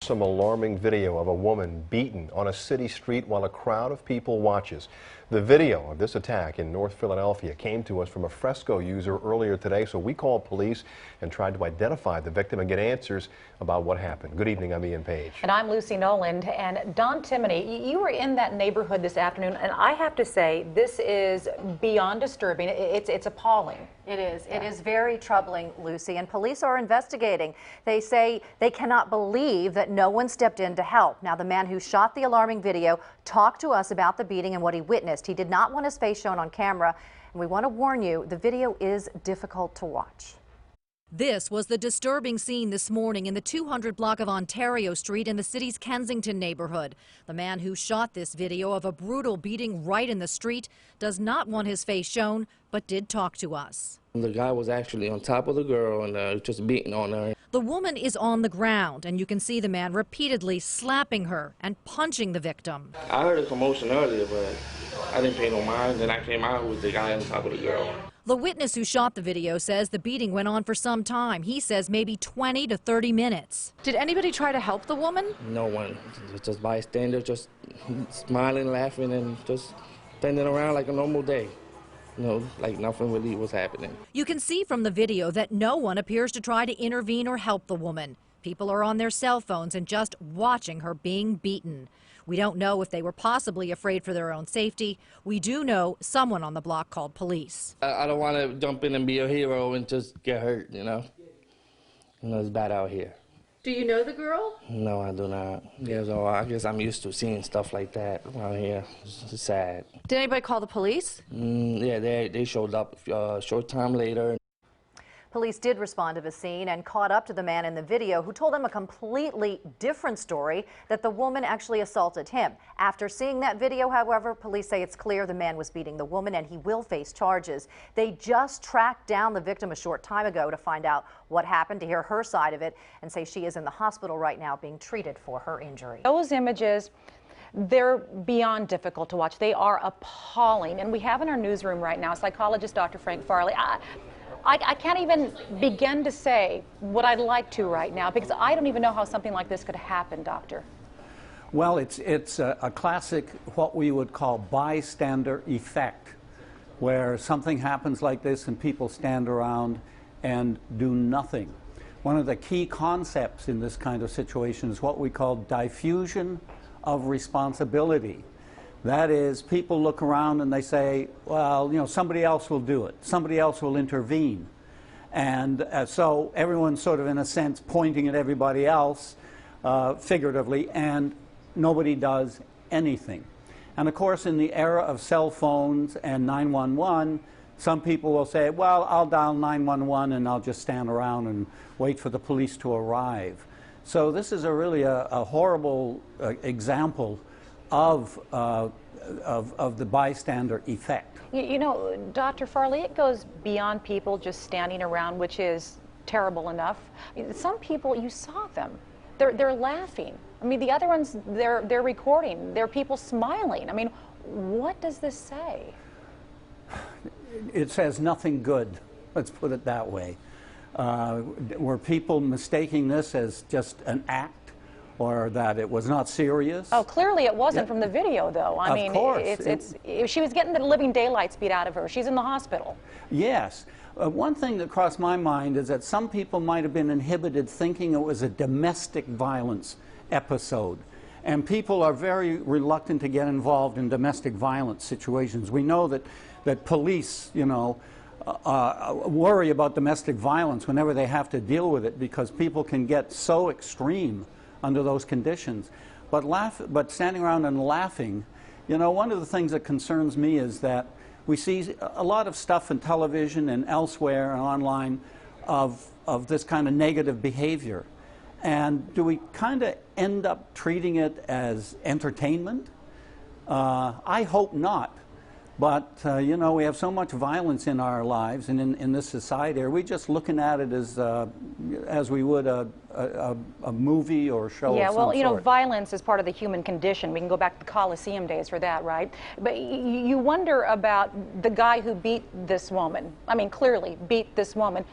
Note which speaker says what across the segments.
Speaker 1: Some alarming video of a woman beaten on a city street while a crowd of people watches. The video of this attack in North Philadelphia came to us from a Fresco user earlier today, so we called police and tried to identify the victim and get answers about what happened. Good evening, I'm Ian Page.
Speaker 2: And I'm Lucy Noland. And Don Timoney, you were in that neighborhood this afternoon, and I have to say, this is beyond disturbing. It's appalling.
Speaker 3: It is. It is very troubling, Lucy, and police are investigating. They say they cannot believe that no one stepped in to help. Now, the man who shot the alarming video talked to us about the beating and what he witnessed. He did not want his face shown on camera, and we want to warn you, the video is difficult to watch.
Speaker 4: This was the disturbing scene this morning in the 200 block of Ontario Street in the city's Kensington neighborhood. The man who shot this video of a brutal beating right in the street does not want his face shown, but did talk to us.
Speaker 5: The guy was actually on top of the girl and just beating on her.
Speaker 4: The woman is on the ground, and you can see the man repeatedly slapping her and punching the victim.
Speaker 5: I heard a commotion earlier, but I didn't pay no mind. Then I came out with the guy on top of the girl.
Speaker 4: The witness who shot the video says the beating went on for some time. He says maybe 20 to 30 minutes. Did anybody try to help the woman?
Speaker 5: No one. Just bystanders, just smiling, laughing, and just standing around like a normal day. You know, like nothing really was happening.
Speaker 4: You can see from the video that no one appears to try to intervene or help the woman. People are on their cell phones and just watching her being beaten. We don't know if they were possibly afraid for their own safety. We do know someone on the block called police.
Speaker 5: I don't want to jump in and be a hero and just get hurt, you know. You know, it's bad out here.
Speaker 6: Do you know the girl?
Speaker 5: No, I do not. Yeah, so I guess I'm used to seeing stuff like that around here. It's sad.
Speaker 6: Did anybody call the police?
Speaker 5: Yeah, they showed up a short time later.
Speaker 3: Police did respond to the scene and caught up to the man in the video who told them a completely different story, that the woman actually assaulted him. After seeing that video, however, police say it's clear the man was beating the woman and he will face charges. They just tracked down the victim a short time ago to find out what happened, to hear her side of it, and say she is in the hospital right now being treated for her injury.
Speaker 2: Those images, they're beyond difficult to watch. They are appalling. And we have in our newsroom right now psychologist Dr. Frank Farley. I can't even begin to say what I'd like to right now, because I don't even know how something like this could happen, Doctor.
Speaker 7: Well, it's a classic, what we would call bystander effect, where something happens like this and people stand around and do nothing. One of the key concepts in this kind of situation is what we call diffusion of responsibility. That is, people look around and they say, well, you know, somebody else will do it. Somebody else will intervene. And so everyone's sort of, in a sense, pointing at everybody else, figuratively, and nobody does anything. And of course, in the era of cell phones and 911, some people will say, well, I'll dial 911 and I'll just stand around and wait for the police to arrive. So this is really a horrible example of the bystander effect.
Speaker 2: You know, Dr. Farley, it goes beyond people just standing around, which is terrible enough. Some people, you saw them. They're laughing. I mean, the other ones, they're recording. There are people smiling. I mean, what does this say?
Speaker 7: It says nothing good, let's put it that way. Were people mistaking this as just an act, or that it was not serious?
Speaker 2: Oh, clearly it wasn't from the video, though. I mean,
Speaker 7: of course.
Speaker 2: She was getting the living daylights beat out of her. She's in the hospital.
Speaker 7: Yes. One thing that crossed my mind is that some people might have been inhibited thinking it was a domestic violence episode. And people are very reluctant to get involved in domestic violence situations. We know that police, you know, worry about domestic violence whenever they have to deal with it, because people can get so extreme under those conditions. But standing around and laughing, you know, one of the things that concerns me is that we see a lot of stuff in television and elsewhere and online of this kind of negative behavior. And do we kind of end up treating it as entertainment? I hope not. But, you know, we have so much violence in our lives and in this society. Are we just looking at it as we would a movie or show of some sort?
Speaker 2: Yeah, well, you know, violence is part of the human condition. We can go back to the Coliseum days for that, right? But you wonder about the guy who beat this woman. I mean, clearly beat this woman.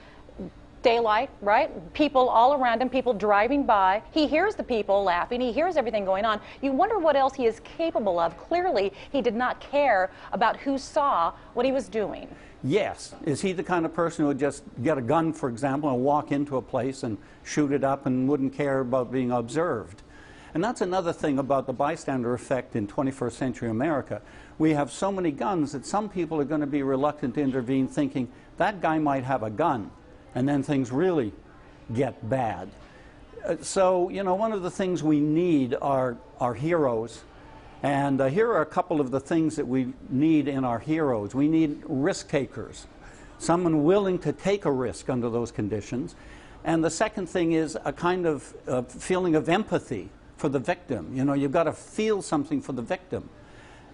Speaker 2: daylight, right? People all around him, people driving by. He hears the people laughing. He hears everything going on. You wonder what else he is capable of. Clearly, he did not care about who saw what he was doing.
Speaker 7: Yes. Is he the kind of person who would just get a gun, for example, and walk into a place and shoot it up and wouldn't care about being observed? And that's another thing about the bystander effect in 21st century America. We have so many guns that some people are going to be reluctant to intervene, thinking that guy might have a gun, and then things really get bad. So, you know, one of the things we need are heroes. And here are a couple of the things that we need in our heroes. We need risk takers, someone willing to take a risk under those conditions. And the second thing is a kind of feeling of empathy for the victim. You know, you've got to feel something for the victim.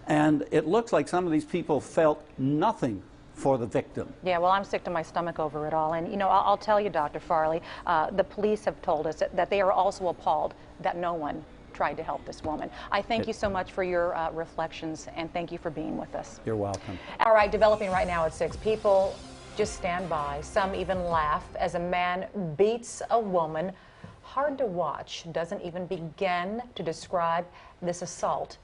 Speaker 7: And it looks like some of these people felt nothing for the victim.
Speaker 2: Yeah, well, I'm sick to my stomach over it all. And, you know, I'll tell you, Dr. Farley, the police have told us that they are also appalled that no one tried to help this woman. I thank you so much for your reflections, and thank you for being with us.
Speaker 7: You're welcome.
Speaker 2: All right, developing right now at 6. People just stand by. Some even laugh as a man beats a woman. Hard to watch. Doesn't even begin to describe this assault.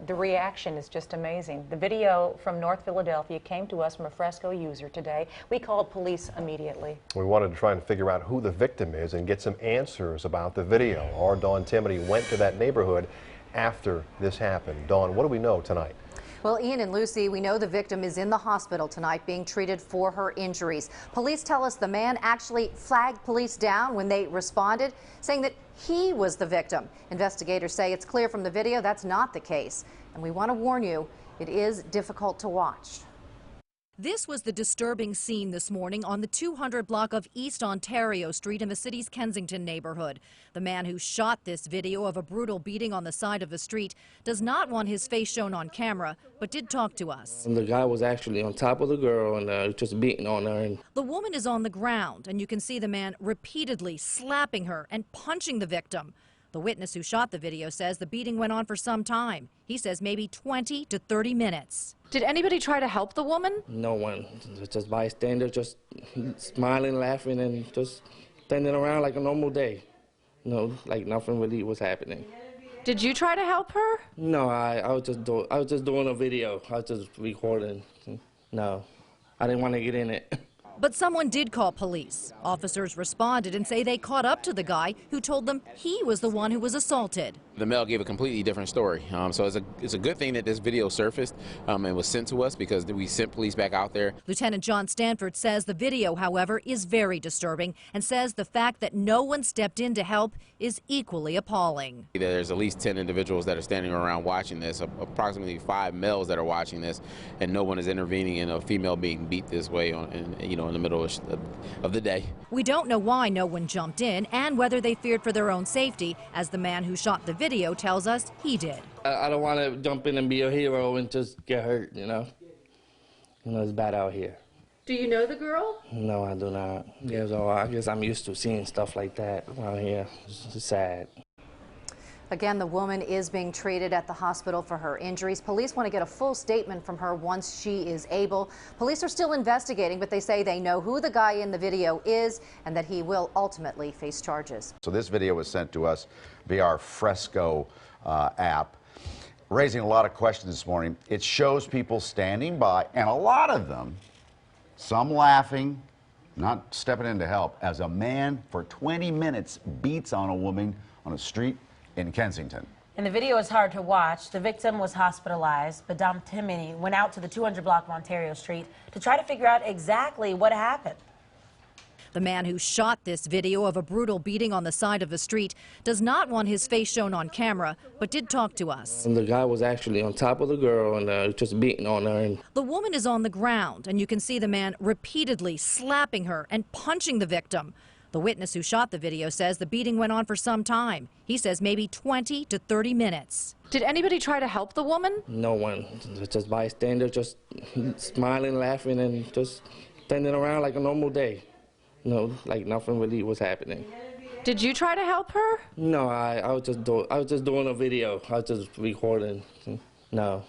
Speaker 2: The reaction is just amazing. The video from North Philadelphia came to us from a Fresco user today. We called police immediately. We
Speaker 1: wanted to try and figure out who the victim is and get some answers about the video. Our Dawn Timothy went to that neighborhood after this happened. Dawn, what do we know tonight?
Speaker 3: Well, Ian and Lucy, we know the victim is in the hospital tonight being treated for her injuries. Police tell us the man actually flagged police down when they responded, saying that he was the victim. Investigators say it's clear from the video that's not the case. And we want to warn you, it is difficult to watch.
Speaker 4: This was the disturbing scene this morning on the 200 block of East Ontario Street in the city's Kensington neighborhood. The man who shot this video of a brutal beating on the side of the street does not want his face shown on camera, but did talk to us.
Speaker 5: And the guy was actually on top of the girl and just beating on her.
Speaker 4: The woman is on the ground, and you can see the man repeatedly slapping her and punching the victim. The witness who shot the video says the beating went on for some time. He says maybe 20 to 30 minutes.
Speaker 6: Did anybody try to help the woman?
Speaker 5: No one. Just bystanders, just smiling, laughing, and just standing around like a normal day. You know, like nothing really was happening.
Speaker 6: Did you try to help her?
Speaker 5: No, I was just doing a video. I was just recording. No, I didn't want to get in it.
Speaker 4: But someone did call police. Officers responded and say they caught up to the guy who told them he was the one who was assaulted.
Speaker 8: The male gave a completely different story. So it's a good thing that this video surfaced and was sent to us, because we sent police back out there.
Speaker 4: Lieutenant John Stanford says the video, however, is very disturbing and says the fact that no one stepped in to help is equally appalling.
Speaker 8: There's at least 10 individuals that are standing around watching this, approximately 5 males that are watching this, and no one is intervening in a female being beat this way in the middle of the day.
Speaker 4: We don't know why no one jumped in and whether they feared for their own safety, as the man who shot the video tells us he did.
Speaker 5: I don't want to jump in and be a hero and just get hurt, you know. You know, it's bad out here.
Speaker 6: Do you know the girl?
Speaker 5: No, I do not. Yeah, so I guess I'm used to seeing stuff like that around here. It's sad.
Speaker 3: Again, the woman is being treated at the hospital for her injuries. Police want to get a full statement from her once she is able. Police are still investigating, but they say they know who the guy in the video is and that he will ultimately face charges.
Speaker 9: So this video was sent to us via our Fresco app, raising a lot of questions this morning. It shows people standing by, and a lot of them, some laughing, not stepping in to help, as a man for 20 minutes beats on a woman on a street in Kensington.
Speaker 10: And the video is hard to watch. The victim was hospitalized, but Dom Timony went out to the 200 block of Ontario Street to try to figure out exactly what happened.
Speaker 4: The man who shot this video of a brutal beating on the side of the street does not want his face shown on camera, but did talk to us.
Speaker 5: And the guy was actually on top of the girl and just beating on her.
Speaker 4: The woman is on the ground, and you can see the man repeatedly slapping her and punching the victim. The witness who shot the video says the beating went on for some time. He says maybe 20 to 30 minutes.
Speaker 6: Did anybody try to help the woman?
Speaker 5: No one. Just bystanders, just smiling, laughing, and just standing around like a normal day. You know, like nothing really was happening.
Speaker 6: Did you try to help her?
Speaker 5: No, I was just doing a video. I was just recording. No,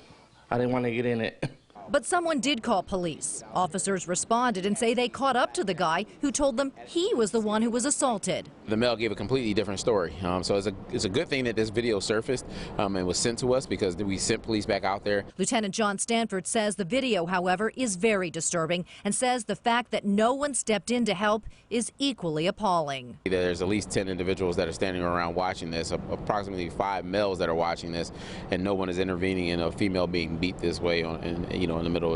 Speaker 5: I didn't want to get in it.
Speaker 4: But someone did call police. Officers responded and say they caught up to the guy who told them he was the one who was assaulted.
Speaker 8: The male gave a completely different story. So it's a good thing that this video surfaced and was sent to us, because we sent police back out there.
Speaker 4: Lieutenant John Stanford says the video, however, is very disturbing and says the fact that no one stepped in to help is equally appalling.
Speaker 8: There's at least 10 individuals that are standing around watching this, approximately 5 males that are watching this, and no one is intervening in a female being beat this way in the middle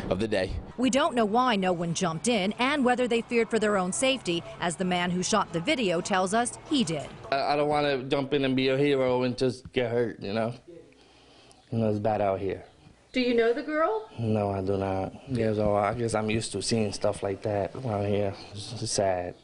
Speaker 8: of the day.
Speaker 4: We don't know why no one jumped in and whether they feared for their own safety, as the man who shot the video tells us he did.
Speaker 5: I don't want to jump in and be a hero and just get hurt, you know. It's bad out here.
Speaker 6: Do you know the girl?
Speaker 5: No, I do not. Yeah, so I guess I'm used to seeing stuff like that around here. It's sad.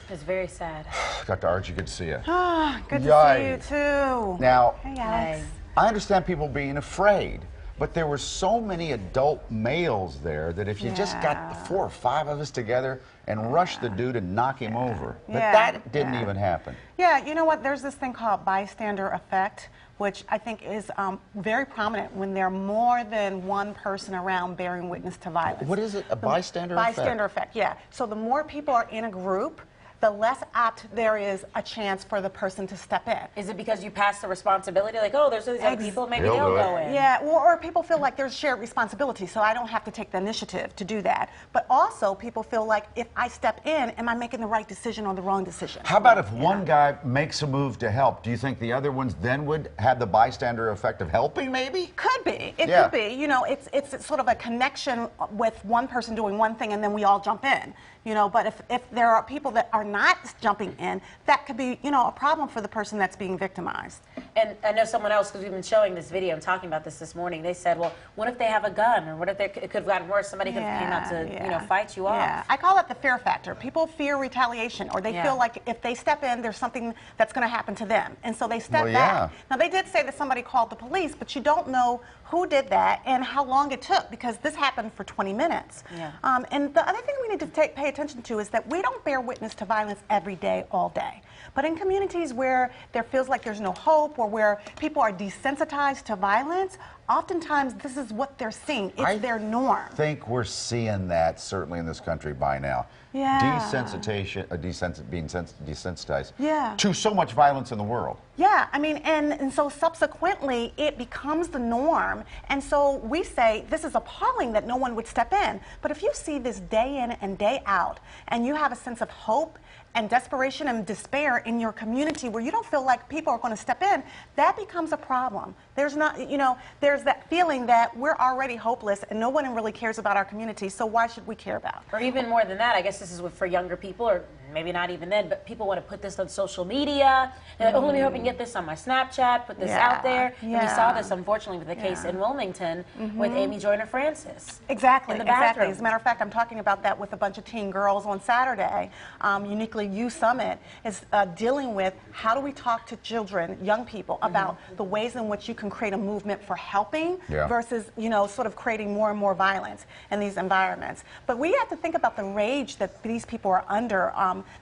Speaker 10: It's very sad.
Speaker 9: Dr. Archie, good to see you.
Speaker 11: Ah, good to see you too.
Speaker 9: Now,
Speaker 11: hey, Alex.
Speaker 9: I understand people being afraid, but there were so many adult males there that if you just got 4 or 5 of us together and rushed the dude and knock him over, that didn't even happen.
Speaker 11: Yeah, you know what? There's this thing called bystander effect, which I think is very prominent when there are more than one person around bearing witness to violence.
Speaker 9: What is it? A bystander effect?
Speaker 11: Bystander effect, yeah. So the more people are in a group, the less apt there is a chance for the person to step in.
Speaker 10: Is it because you pass the responsibility, like, oh, there's these other people, maybe they'll go in?
Speaker 11: Yeah, or people feel like there's shared responsibility, so I don't have to take the initiative to do that. But also, people feel like, if I step in, am I making the right decision or the wrong decision?
Speaker 9: How about if one guy makes a move to help? Do you think the other ones then would have the bystander effect of helping, maybe?
Speaker 11: Could be. It could be. You know, it's sort of a connection with one person doing one thing and then we all jump in. You know, but if there are people that are not jumping in, that could be, you know, a problem for the person that's being victimized.
Speaker 10: And I know someone else, because we've been showing this video and talking about this morning, they said, well, what if they have a gun? Or what if it could have gotten worse? Somebody could have came out to, you know, fight you off.
Speaker 11: I call it the fear factor. People fear retaliation, or they feel like if they step in, there's something that's going to happen to them. And so they step back. Now, they did say that somebody called the police, but you don't know who did that and how long it took, because this happened for 20 minutes. And the other thing we need to pay attention to is that we don't bear witness to violence every day, all day. But in communities where there feels like there's no hope, or where people are desensitized to violence, oftentimes this is what they're seeing. It's their norm.
Speaker 9: I think we're seeing that certainly in this country by now. Desensitization, being desensitized to so much violence in the world.
Speaker 11: Yeah, I mean, and so subsequently it becomes the norm, and so we say this is appalling that no one would step in. But if you see this day in and day out, and you have a sense of hope and desperation and despair in your community where you don't feel like people are going to step in, that becomes a problem. There's not, you know, there's that feeling that we're already hopeless and no one really cares about our community, so why should we care about?
Speaker 10: Or even more than that, I guess this is for younger people, or maybe not even then, but people want to put this on social media. They're like, oh, let me hope and get this on my Snapchat, put this out there. And we saw this, unfortunately, with the case in Wilmington with Amy Joyner Francis.
Speaker 11: Exactly,
Speaker 10: in the bathroom.
Speaker 11: As a matter of fact, I'm talking about that with a bunch of teen girls on Saturday. Uniquely You Summit is dealing with how do we talk to children, young people, about the ways in which you can create a movement for helping versus, you know, sort of creating more and more violence in these environments. But we have to think about the rage that these people are under.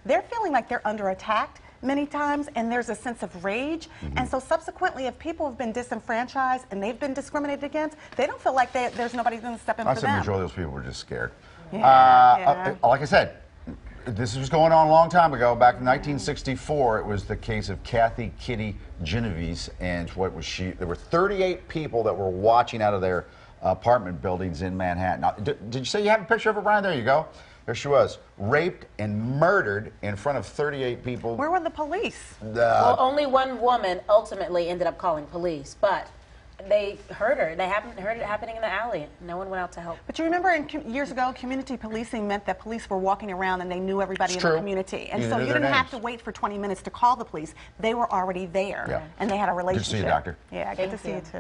Speaker 11: They're feeling like they're under attack many times, and there's a sense of rage. And so subsequently, if people have been disenfranchised and they've been discriminated against, they don't feel like there's nobody going to step in for them.
Speaker 9: I think the majority of those people were just scared. Like I said, this was going on a long time ago. Back in 1964, it was the case of Kathy Kitty Genovese, and what was she? There were 38 people that were watching out of their apartment buildings in Manhattan. Now, did you say you have a picture of her, Brian? There you go. There she was, raped and murdered in front of 38 people.
Speaker 11: Where were the police?
Speaker 10: Well, only one woman ultimately ended up calling police, but they heard her. They heard it happening in the alley. No one went out to help.
Speaker 11: But you remember years ago, community policing meant that police were walking around and they knew everybody in the community. And so you didn't have to wait for 20 minutes to call the police. They were already there, and they had a relationship.
Speaker 9: Good to see you, Doctor.
Speaker 11: Yeah, good to see you, too.